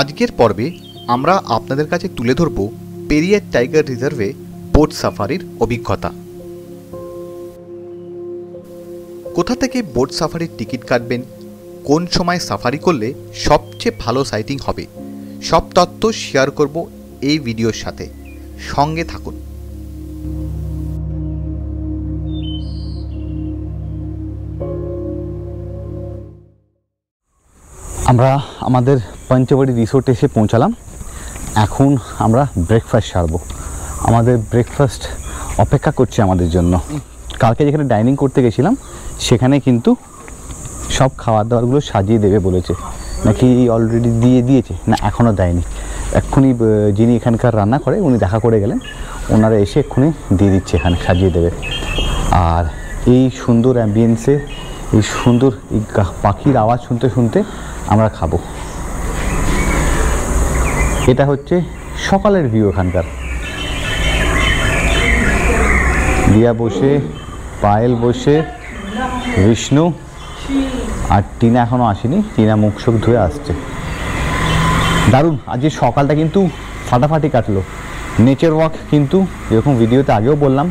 আজকের পর্বে আমরা আপনাদের কাছে তুলে ধরব পেরিয়ার টাইগার রিজার্ভে বোট সাফারির অভিজ্ঞতা। কোথা থেকে বোট সাফারির টিকিট কাটবেন, কোন সময় সাফারি করলে সবচেয়ে ভালো সাইটিং হবে, সব তথ্য শেয়ার করব এই ভিডিওর সাথে। সঙ্গে থাকুন। আমরা আমাদের পঞ্চবড়ি রিসোর্টে এসে পৌঁছালাম। এখন আমরা ব্রেকফাস্ট সারবো। আমাদের ব্রেকফাস্ট অপেক্ষা করছে আমাদের জন্য। কালকে যেখানে ডাইনিং করতে গেছিলাম সেখানে কিন্তু সব খাবার দাবারগুলো সাজিয়ে দেবে বলেছে, নাকি অলরেডি দিয়ে দিয়েছে না এখনও দেয়নি। এক্ষুনি যিনি এখানকার রান্না করে উনি দেখা করে গেলেন, ওনারা এসে এক্ষুনি দিয়ে দিচ্ছে, এখানে সাজিয়ে দেবে। আর এই সুন্দর অ্যাম্বিয়েন্সে এই সুন্দর এই পাখির আওয়াজ শুনতে শুনতে আমরা খাবো। এটা হচ্ছে সকালের ভিউ। এখানকার দিয়া বসে, পায়েল বসে, বিষ্ণু আর টিনা এখনও আসেনি। টিনা মুখ চোখ ধুয়ে আসছে। দারুণ, আজকে সকালটা কিন্তু ফাটাফাটি কাটলো। নেচার ওয়াক কিন্তু যেরকম ভিডিওতে আগেও বললাম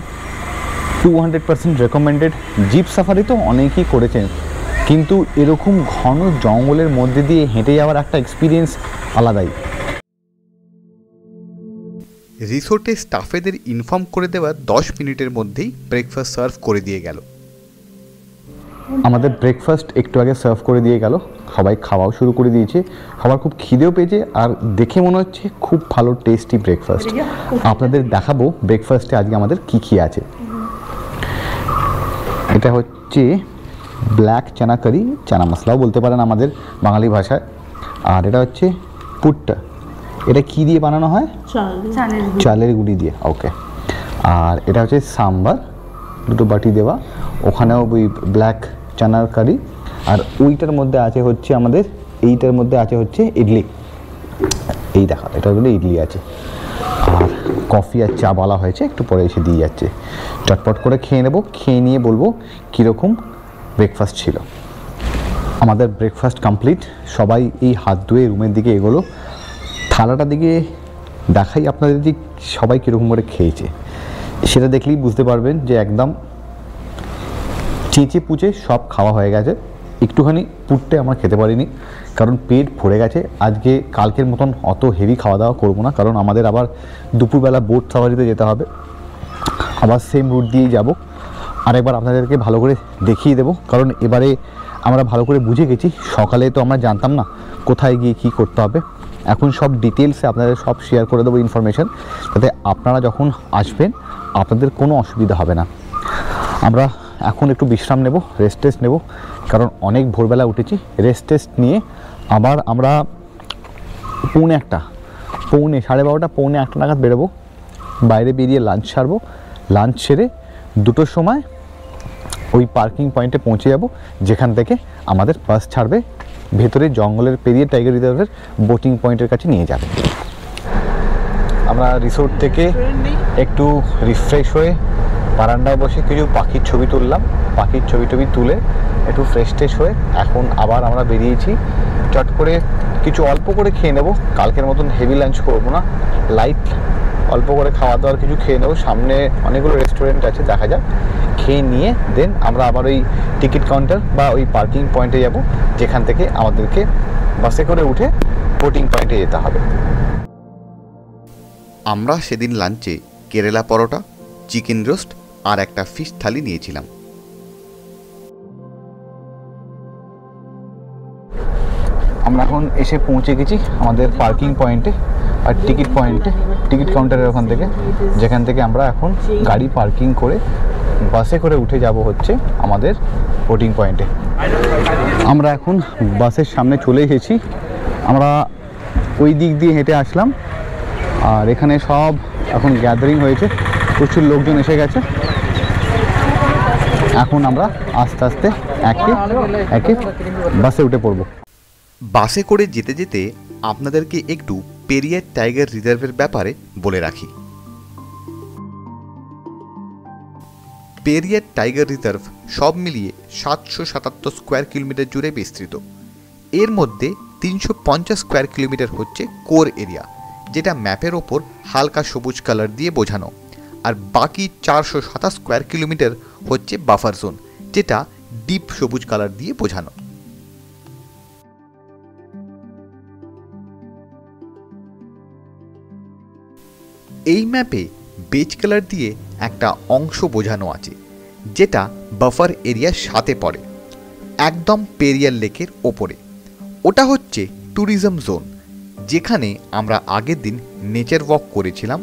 200% রেকমেন্ডেড। জিপ সাফারি তো অনেকেই করেছেন, কিন্তু এরকম ঘন জঙ্গলের মধ্যে দিয়ে হেঁটে যাওয়ার একটা এক্সপিরিয়েন্স আলাদাই। রিসোর্টে স্টাফেদের ইনফর্ম করে দেওয়ার 10 মিনিটের মধ্যেই ব্রেকফাস্ট সার্ভ করে দিয়ে গেল। আমাদের ব্রেকফাস্ট একটু আগে সার্ভ করে দিয়ে গেল। সবাই খাওয়াও শুরু করে দিয়েছে। সবার খুব খিদেও পেয়েছে, আর দেখে মনে হচ্ছে খুব ভালো টেস্টি ব্রেকফাস্ট। আপনাদের দেখাবো ব্রেকফাস্টে আজকে আমাদের কী কী আছে। এটা হচ্ছে ব্ল্যাক চানা কারি, চানা মশলাও বলতে পারেন আমাদের বাঙালি ভাষায়। আর এটা হচ্ছে পুট্টা। এটা কি দিয়ে বানানো হয়? চালের গুঁড়ি দিয়ে। ওকে। আর এটা হচ্ছে সাম্বার, দুটো বাটি দেওয়া, ওখানেও ওই ব্ল্যাক চানার কারি। আর ওইটার মধ্যে আছে হচ্ছে আমাদের, এইটার মধ্যে আছে হচ্ছে ইডলি। এই দেখা, এটার মধ্যে ইডলি আছে। আর কফি আর চা বলা হয়েছে, একটু পরে এসে দিয়ে যাচ্ছে। চটপট করে খেয়ে নেব, খেয়ে নিয়ে বলবো কীরকম ব্রেকফাস্ট ছিল। আমাদের ব্রেকফাস্ট কমপ্লিট। সবাই এই হাত ধুয়ে রুমের দিকে এগোলো। থালাটা দিকে দেখাই আপনাদের যে সবাই কীরকম করে খেয়েছে। সেটা দেখলেই বুঝতে পারবেন যে একদম চেঁচে পুচে সব খাওয়া হয়ে গেছে। একটুখানি পুট্টে আমরা খেতে পারিনি, কারণ পেট ভরে গেছে। আজকে কালকের মতন অত হেভি খাওয়া দাওয়া করবো না, কারণ আমাদের আবার দুপুরবেলা বোট সাফারিতে যেতে হবে। আবার সেম রুট দিয়েই যাব। আরেকবার আপনাদেরকে ভালো করে দেখিয়ে দেবো, কারণ এবারে আমরা ভালো করে বুঝে গেছি। সকালে তো আমরা জানতাম না কোথায় গিয়ে কী করতে হবে। এখন সব ডিটেলসে আপনাদের সব শেয়ার করে দেবো ইনফরমেশান, যাতে আপনারা যখন আসবেন আপনাদের কোনো অসুবিধা হবে না। আমরা এখন একটু বিশ্রাম নেব, রেস্ট টেস্ট নেব, কারণ অনেক ভোরবেলা উঠেছি। রেস্ট টেস্ট নিয়ে আবার আমরা সাড়ে 12টা, পৌনে 1টা নাগাদ বেরোবো। বাইরে বেরিয়ে লাঞ্চ সারবো। লাঞ্চ সেরে 2টোর সময় ওই পার্কিং পয়েন্টে পৌঁছে যাব, যেখান থেকে আমাদের বাস ছাড়বে ভেতরে জঙ্গলের পেরিয়ে টাইগার রিজার্ভের বোটিং পয়েন্টের কাছে নিয়ে যাবে। আমরা রিসোর্ট থেকে একটু রিফ্রেশ হয়ে বারান্দায় বসে কিছু পাখির ছবি তুললাম। পাখির ছবি তুলে একটু ফ্রেশ ট্রেশ হয়ে এখন আবার আমরা বেরিয়েছি। চট করে কিছু অল্প করে খেয়ে নেব। কালকের মতন হেভি লাঞ্চ করবো না, লাইট অল্প করে খাওয়া দাওয়ার কিছু খেয়ে নেবো। সামনে অনেকগুলো রেস্টুরেন্ট আছে, দেখা যাক। খেয়ে নিয়ে দেন আমরা আবার ওই টিকিট কাউন্টার বা ওই পার্কিং পয়েন্টে যাব, যেখান থেকে আমাদেরকে বাসে করে উঠে বোটিং পয়েন্টে যেতে হবে। আমরা সেদিন লাঞ্চে কেরালা পরোটা, চিকেন রোস্ট আর একটা ফিশ থালি নিয়েছিলাম। আমরা এখন এসে পৌঁছে গেছি আমাদের পার্কিং পয়েন্টে আর টিকিট কাউন্টারের ওখান থেকে, যেখান থেকে আমরা এখন গাড়ি পার্কিং করে বাসে করে উঠে যাব হচ্ছে আমাদের বোটিং পয়েন্টে। আমরা এখন বাসের সামনে চলে এসেছি। আমরা ওই দিক দিয়ে হেঁটে আসলাম, আর এখানে সব এখন গ্যাদারিং হয়েছে, প্রচুর লোকজন এসে গেছে। এখন আমরা আস্তে আস্তে একে বাসে উঠে পড়ব। বাসে করে যেতে যেতে আপনাদেরকে একটু পেরিয়ার টাইগার রিজার্ভের ব্যাপারে বলে রাখি। পেরিয়ার টাইগার রিজার্ভ সব মিলিয়ে 777 স্কোয়ার কিলোমিটার জুড়ে বিস্তৃত। এর মধ্যে 350 স্কোয়ার কিলোমিটার হচ্ছে কোর এরিয়া, যেটা ম্যাপের ওপর হালকা সবুজ কালার দিয়ে বোঝানো, আর বাকি 427 স্কোয়ার কিলোমিটার হচ্ছে বাফার জোন, যেটা ডিপ সবুজ কালার দিয়ে বোঝানো। এই ম্যাপে বেজ কালার দিয়ে একটা অংশ বোঝানো আছে, যেটা বাফার এরিয়ার সাথে পড়ে, একদম পেরিয়ার লেকের ওপরে। ওটা হচ্ছে ট্যুরিজম জোন, যেখানে আমরা আগের দিন নেচার ওয়াক করেছিলাম,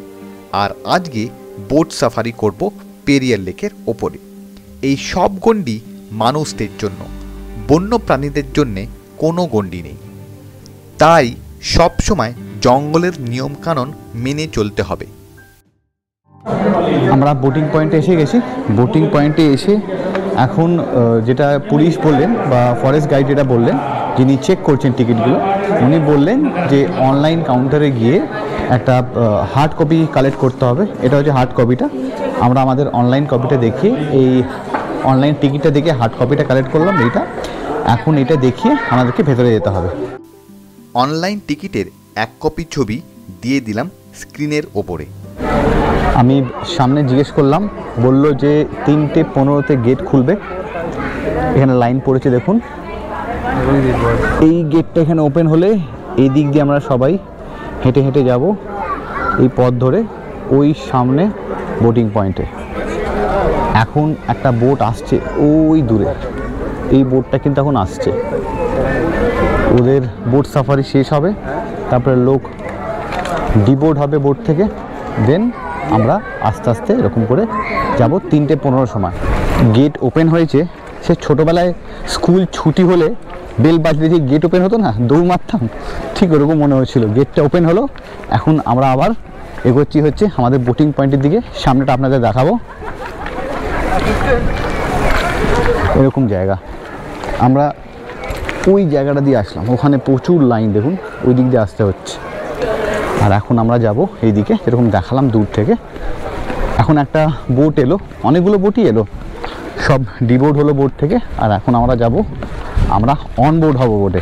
আর আজকে বোট সাফারি করব পেরিয়ার লেকের ওপরে। এই সব গণ্ডি মানুষদের জন্য, বন্য প্রাণীদের জন্যে কোনো গণ্ডি নেই, তাই সবসময় জঙ্গলের নিয়মকানুন মেনে চলতে হবে। আমরা বোটিং পয়েন্টে এসে গেছি। বোটিং পয়েন্টে এসে এখন যেটা পুলিশ বললেন বা ফরেস্ট গাইড যেটা বললেন, যিনি চেক করছেন টিকিটগুলো, উনি বললেন যে অনলাইন কাউন্টারে গিয়ে একটা হার্ড কপি কালেক্ট করতে হবে। এটা হচ্ছে হার্ড কপিটা। আমরা আমাদের অনলাইন কপিটা দেখিয়ে, এই অনলাইন টিকিটটা দেখে হার্ড কপিটা কালেক্ট করলাম। এইটা এখন এটা দেখিয়ে আমাদেরকে ভেতরে যেতে হবে। অনলাইন টিকিটের এক কপি ছবি দিয়ে দিলাম স্ক্রিনের ওপরে। আমি সামনে জিজ্ঞেস করলাম, বলল যে 3:15-তে গেট খুলবে। এখানে লাইন পড়েছে দেখুন। এই গেটটা এখানে ওপেন হলে এই দিক দিয়ে আমরা সবাই হেঁটে হেঁটে যাব এই পথ ধরে ওই সামনে বোটিং পয়েন্টে। এখন একটা বোট আসছে ওই দূরে, এই বোটটা কিন্তু এখন আসছে। ওদের বোট সাফারি শেষ হবে, তারপরে লোক ডিবোর্ড হবে বোট থেকে, দেন আমরা আস্তে আস্তে এরকম করে যাব 3:15 সময়। গেট ওপেন হয়েছে। সে ছোটোবেলায় স্কুল ছুটি হলে বেল বাজলে যে গেট ওপেন হতো না, দৌড় মারতাম, ঠিক ওরকম মনে হচ্ছিল। গেটটা ওপেন হলো। এখন আমরা আবার এগোচ্ছি হচ্ছে আমাদের বোটিং পয়েন্টের দিকে। সামনেটা আপনাদের দেখাবো, এরকম জায়গা। আমরা ওই জায়গাটা দিয়ে আসলাম, ওখানে প্রচুর লাইন দেখুন, ওই দিক দিয়ে আসতে হচ্ছে। আর এখন আমরা যাব এইদিকে, যেরকম দেখালাম দূর থেকে। এখন একটা বোট এলো, অনেকগুলো বোটই এলো, সব ডিবোর্ড হলো বোট থেকে। আর এখন আমরা যাব, আমরা অন বোর্ড হব বোটে।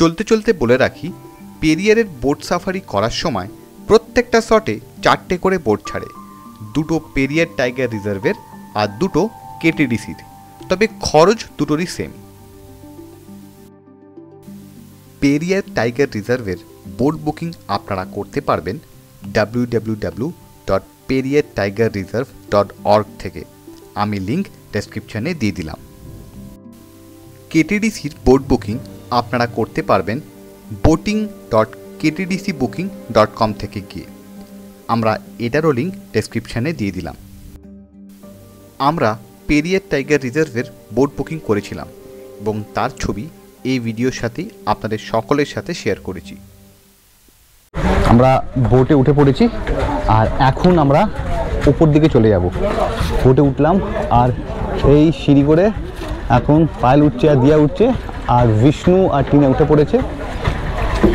চলতে চলতে বলে রাখি, পেরিয়ারের বোট সাফারি করার সময় প্রত্যেকটা শটে 4টে করে বোট ছাড়ে, 2টো পেরিয়ার টাইগার রিজার্ভের আর 2টো কেটিডিসির। তবে খরচ দুটোরই সেম। পেরিয়ার টাইগার রিজার্ভের বোট বুকিং আপনারা করতে পারবেন www.periyartigerreserve.org থেকে। আমি লিঙ্ক ডেসক্রিপশানে দিয়ে দিলাম। কেটিডিসির বোট বুকিং আপনারা করতে পারবেন boating.ktdcbooking.com থেকে গিয়ে। আমরা এটারও লিঙ্ক ডেসক্রিপশানে দিয়ে দিলাম। আমরা পেরিয়ার টাইগার রিজার্ভের বোট বুকিং করেছিলাম এবং তার ছবি এই ভিডিওর সাথেই আপনাদের সকলের সাথে শেয়ার করেছি। আমরা বোটে উঠে পড়েছি আর এখন আমরা উপর দিকে চলে যাব। বোটে উঠলাম আর এই সিঁড়ি করে এখন পায়েল উঠছে আর দিয়া উঠছে, আর বিষ্ণু আর টিনা উঠে পড়েছে।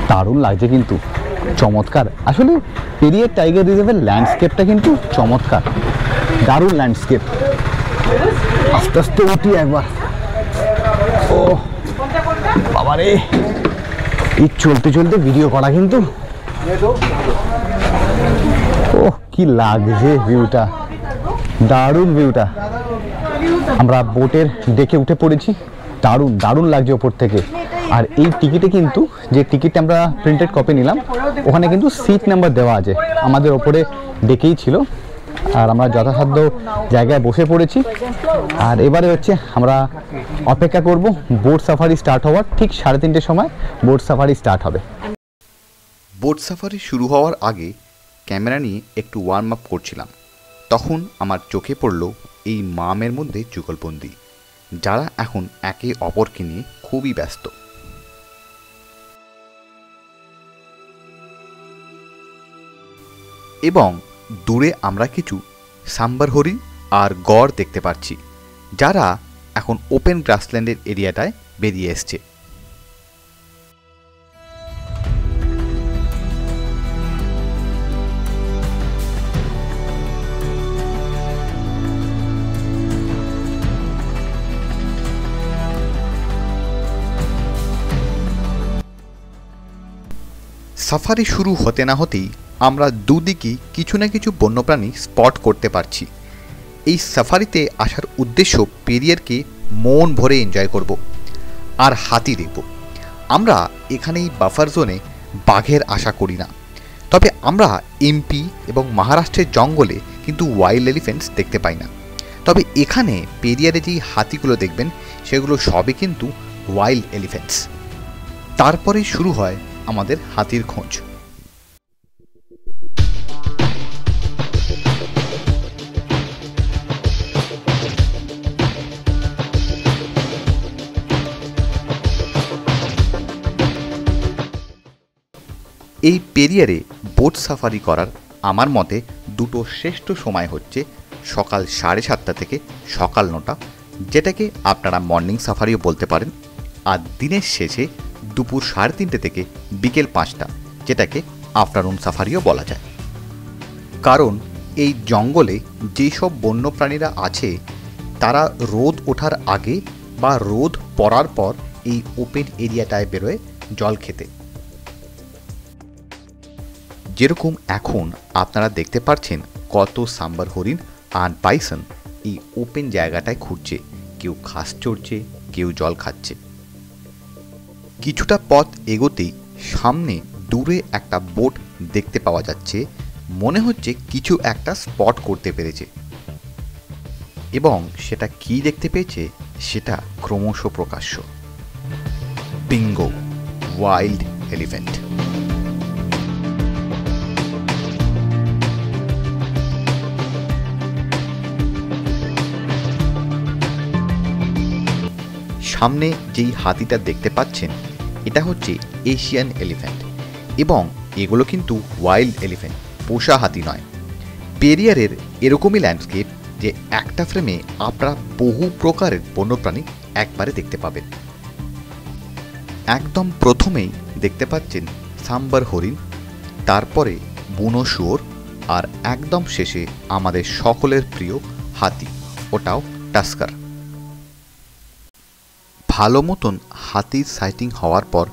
দারুণ লাগছে কিন্তু, চমৎকার। আসলে পেরিয়ার টাইগার রিজার্ভের ল্যান্ডস্কেপটা কিন্তু চমৎকার, দারুণ ল্যান্ডস্কেপ। আস্তে আস্তে উঠি একবার। ও বাবারে, এই চলতে চলতে ভিডিও করা কিন্তু, ও কি লাগছে ভিউটা, দারুণ ভিউটা। আমরা বোটের ডেকে উঠে পড়েছি, দারুণ দারুণ লাগছে ওপর থেকে। আর এই টিকিটে কিন্তু, যে টিকিটটা আমরা প্রিন্টেড কপি নিলাম, ওখানে কিন্তু সিট নাম্বার দেওয়া আছে। আমাদের ওপরে ডেকেই ছিল আর আমরা যথাসাধ্য জায়গায় বসে পড়েছি। আর এবারে হচ্ছে আমরা অপেক্ষা করব বোট সাফারি স্টার্ট হওয়ার। ঠিক 3:30 সময় বোট সাফারি স্টার্ট হবে। বোট সাফারি শুরু হওয়ার আগে ক্যামেরা নিয়ে একটু ওয়ার্ম আপ করছিলাম, তখন আমার চোখে পড়ল এই মামের মধ্যে যুগলবন্দি, যারা এখন একে অপরকে নিয়ে খুবই ব্যস্ত। এবং দূরে আমরা কিছু সাম্বার হরিণ আর গড় দেখতে পাচ্ছি, যারা এখন ওপেন গ্রাসল্যান্ডের এরিয়াটায় বেরিয়ে এসছে। সাফারি শুরু হতে না হতেই আমরা দুদিকেই কিছু না কিছু বন্যপ্রাণী স্পট করতে পারছি। এই সাফারিতে আসার উদ্দেশ্য পেরিয়ারকে মন ভরে এনজয় করব আর হাতি দেখব। আমরা এখানে এই বাফার জোনে বাঘের আশা করি না, তবে আমরা এমপি এবং মহারাষ্ট্রের জঙ্গলে কিন্তু ওয়াইল্ড এলিফ্যান্টস দেখতে পাই না। তবে এখানে পেরিয়ারে যেই হাতিগুলো দেখবেন সেগুলো সবই কিন্তু ওয়াইল্ড এলিফ্যান্টস। তারপরে শুরু হয় আমাদের হাতির খোঁজ। এই পেরিয়ারে বোট সাফারি করার আমার মতে দুটো শ্রেষ্ঠ সময় হচ্ছে সকাল 7:30 থেকে সকাল 9টা, যেটাকে আপনারা মর্নিং সাফারিও বলতে পারেন, আর দিনের শেষে দুপুর 3:30 থেকে বিকেল 5টা, যেটাকে আফটারনুন সাফারিও বলা যায়। কারণ এই জঙ্গলে যেসব বন্যপ্রাণীরা আছে তারা রোদ ওঠার আগে বা রোদ পড়ার পর এই ওপেন এরিয়াটায় বেরোয় জল খেতে। যেরকম এখন আপনারা দেখতে পাচ্ছেন কত সাম্বার হরিণ আর বাইসন এই ওপেন জায়গাটায় ঘুরছে, কেউ ঘাস চড়ছে, কেউ জল খাচ্ছে। কিছুটা পথ এগোতেই সামনে দূরে একটা বোট দেখতে পাওয়া যাচ্ছে, মনে হচ্ছে কিছু একটা স্পট করতে পেরেছে, এবং সেটা কি দেখতে পেয়েছে সেটা ক্রমশ প্রকাশ্য। Bingo, wild elephant. সামনে যেই হাতিটা দেখতে পাচ্ছেন এটা হচ্ছে এশিয়ান এলিফ্যান্ট, এবং এগুলো কিন্তু ওয়াইল্ড এলিফ্যান্ট, পোষা হাতি নয়। পেরিয়ারের এরকমই ল্যান্ডস্কেপ যে একটা ফ্রেমে আপনারা বহু প্রকারের বন্যপ্রাণী একবারে দেখতে পাবেন। একদম প্রথমেই দেখতে পাচ্ছেন সাম্বার হরিণ, তারপরে বুনো শুয়োর, আর একদম শেষে আমাদের সকলের প্রিয় হাতি, ওটাও টাস্কার। ভালো মতন হাতির সাইটিং হওয়ার পর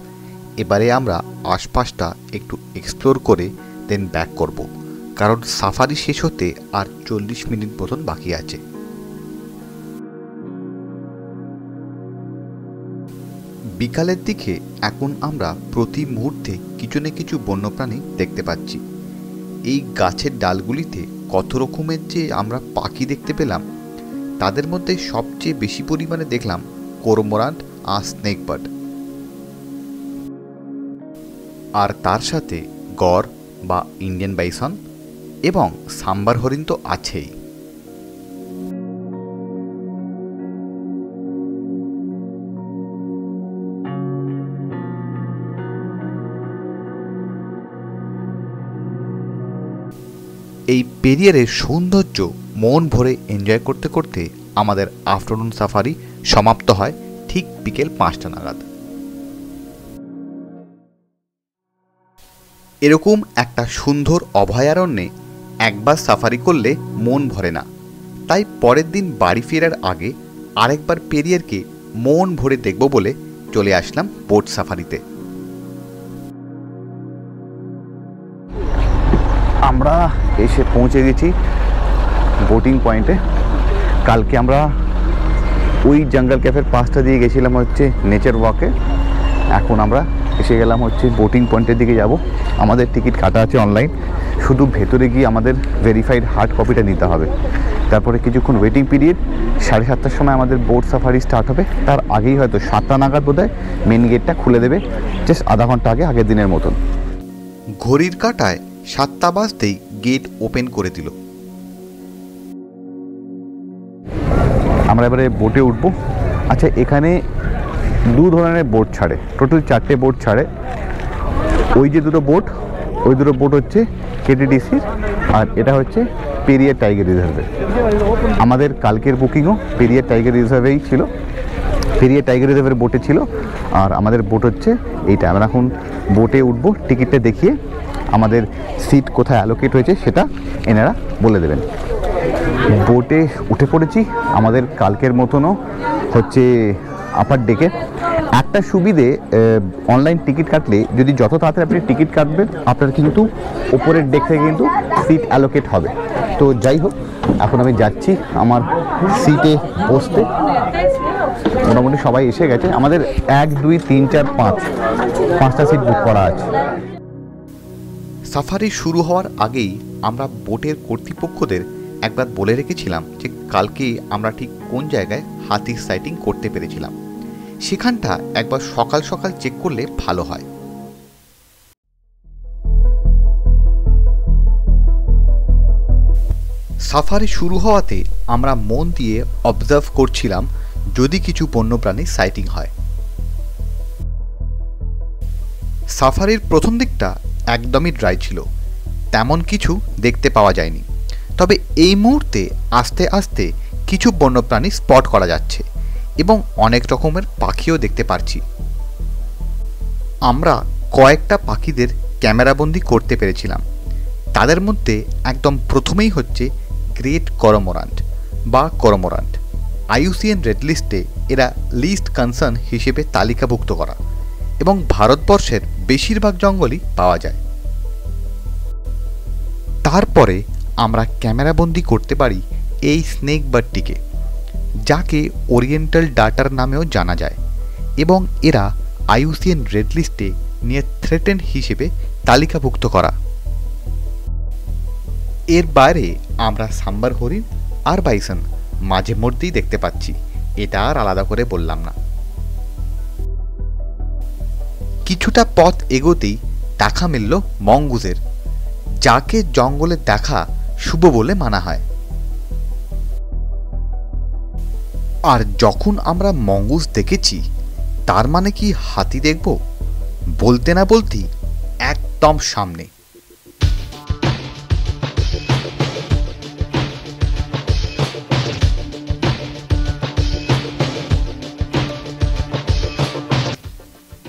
এবারে আমরা আশপাশটা একটু এক্সপ্লোর করে দেন ব্যাক করব, কারণ সাফারি শেষ হতে আর 40 মিনিট মতন বাকি আছে। বিকালের দিকে এখন আমরা প্রতি মুহূর্তে কিছু না কিছু বন্যপ্রাণী দেখতে পাচ্ছি। এই গাছের ডালগুলিতে কত রকমের যে আমরা পাখি দেখতে পেলাম, তাদের মধ্যে সবচেয়ে বেশি পরিমাণে দেখলাম করমোরান্ট আর স্নেক বার্ড, আর তার সাথে গড় বা ইন্ডিয়ান বাইসন এবং সাম্বার হরিণ তো আছেই। এই পেরিয়ারের সৌন্দর্য মন ভরে এনজয় করতে করতে আমাদের আফটারনুন সাফারি সমাপ্ত হয় ঠিক বিকেল 5টা নাগাদ। এরকম একটা সুন্দর অভয়ারণ্যে একবার সাফারি করলে মন ভরে না, তাই পরের দিন বাড়ি ফেরার আগে আরেকবার পেরিয়ারকে মন ভরে দেখব বলে চলে আসলাম বোট সাফারিতে। আমরা এসে পৌঁছে গেছি বোটিং পয়েন্টে। কালকে আমরা ওই জঙ্গল ক্যাফের পাশটা দিয়ে গেছিলাম হচ্ছে নেচার ওয়াকে, এখন আমরা এসে গেলাম হচ্ছে বোটিং পয়েন্টের দিকে যাব। আমাদের টিকিট কাটা আছে অনলাইন, শুধু ভেতরে গিয়ে আমাদের ভেরিফাইড হার্ড কপিটা নিতে হবে। তারপরে কিছুক্ষণ ওয়েটিং পিরিয়ড, 7:30টার সময় আমাদের বোট সাফারি স্টার্ট হবে। তার আগেই হয়তো 7টা নাগাদ বোধহয় মেন গেটটা খুলে দেবে, জাস্ট আধা ঘন্টা আগে, আগের দিনের মতন। ঘড়ির কাঁটায় 7টা বাজতেই গেট ওপেন করে দিল। আমরা এবারে বোটে উঠবো। আচ্ছা, এখানে দু ধরনের বোট ছাড়ে, টোটাল 4টে বোট ছাড়ে। ওই যে দুটো বোট, ওই দুটো বোট হচ্ছে কেটিডিসির, আর এটা হচ্ছে পেরিয়ার টাইগার রিজার্ভের। আমাদের কালকের বুকিংও পেরিয়ার টাইগার রিজার্ভেই ছিল, পেরিয়ার টাইগার রিজার্ভের বোটে ছিল, আর আমাদের বোট হচ্ছে এইটা। আমরা এখন বোটে উঠবো, টিকিটটা দেখিয়ে আমাদের সিট কোথায় অ্যালোকেট হয়েছে সেটা এনারা বলে দেবেন। বোটে উঠে পড়েছি, আমাদের কালকের মতনও হচ্ছে আপার ডেকে। একটা সুবিধে, অনলাইন টিকিট কাটলে যদি যত তাড়াতাড়ি আপনি টিকিট কাটবেন আপনার কিন্তু ওপরের ডেক থেকে কিন্তু সিট অ্যালোকেট হবে। তো যাই হোক, এখন আমি যাচ্ছি আমার সিটে বসতে। মোটামুটি সবাই এসে গেছে, আমাদের 1 2 3 4 5 5টা সিট বুক করা আছে। সাফারি শুরু হওয়ার আগেই আমরা বোটের কর্তৃপক্ষদের একবার বলে রেখেছিলাম যে কালকে আমরা ঠিক কোন জায়গায় হাতির সাইটিং করতে পেরেছিলাম। সেখানটা একবার সকাল সকাল চেক করলে ভালো হয়। সাফারি শুরু হওয়াতে আমরা মন দিয়ে অবজার্ভ করছিলাম যদি কিছু বন্যপ্রাণী সাইটিং হয়। সাফারির প্রথম দিকটা একদমই ড্রাই ছিল, তেমন কিছু দেখতে পাওয়া যায়নি। তবে এই মুহূর্তে আস্তে আস্তে কিছু বন্যপ্রাণী স্পট করা যাচ্ছে এবং অনেক রকমের পাখিও দেখতে পারছি। আমরা কয়েকটা পাখিদের ক্যামেরাবন্দি করতে পেরেছিলাম। তাদের মধ্যে একদম প্রথমেই হচ্ছে গ্রেট করমোরান্ট বা করমোরান্ট। IUCN রেড লিস্টে এরা লিস্ট কনসার্ন হিসেবে তালিকাভুক্ত করা এবং ভারতবর্ষের বেশিরভাগ জঙ্গলই পাওয়া যায়। তারপরে আমরা ক্যামেরাবন্দি করতে পারি এই স্নেক বার্ডটিকে, যাকে ওরিয়েন্টাল ডার্টার নামেও জানা যায় এবং এরা IUCN রেড লিস্টে নিয়ে থ্রেটেন্ড হিসেবে তালিকাভুক্ত করা। এর বাইরে আমরা সাম্বার হরিণ আর বাইসন মাঝে মধ্যেই দেখতে পাচ্ছি, এটা আর আলাদা করে বললাম না। কিছুটা পথ এগোতেই দেখা মিলল মঙ্গুসের, যাকে জঙ্গলে দেখা শুভ বলে মানা হয়। আর যখন আমরা মঙ্গুস দেখেছি তার মানে কি হাতি দেখব? বলতে না বলতেই একদম সামনে।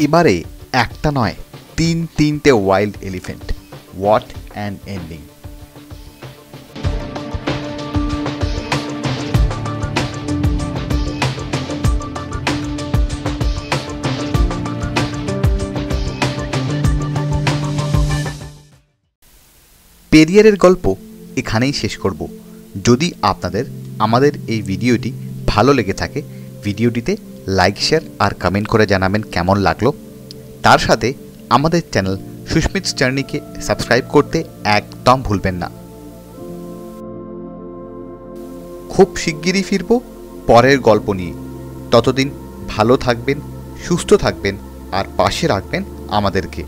এবারে একটা নয়, তিনটে wild elephant. What an ending! পেরিয়ারের গল্প এখানেই শেষ করব। যদি আপনাদের আমাদের এই ভিডিওটি ভালো লেগে থাকে, ভিডিওটিতে লাইক, শেয়ার আর কমেন্ট করে জানাবেন কেমন লাগলো। তার সাথে আমাদের চ্যানেল সুস্মিতস জার্নিকে সাবস্ক্রাইব করতে একদম ভুলবেন না। খুব শিগগিরই ফিরব পরের গল্প নিয়ে। ততদিন ভালো থাকবেন, সুস্থ থাকবেন আর পাশে রাখবেন আমাদেরকে।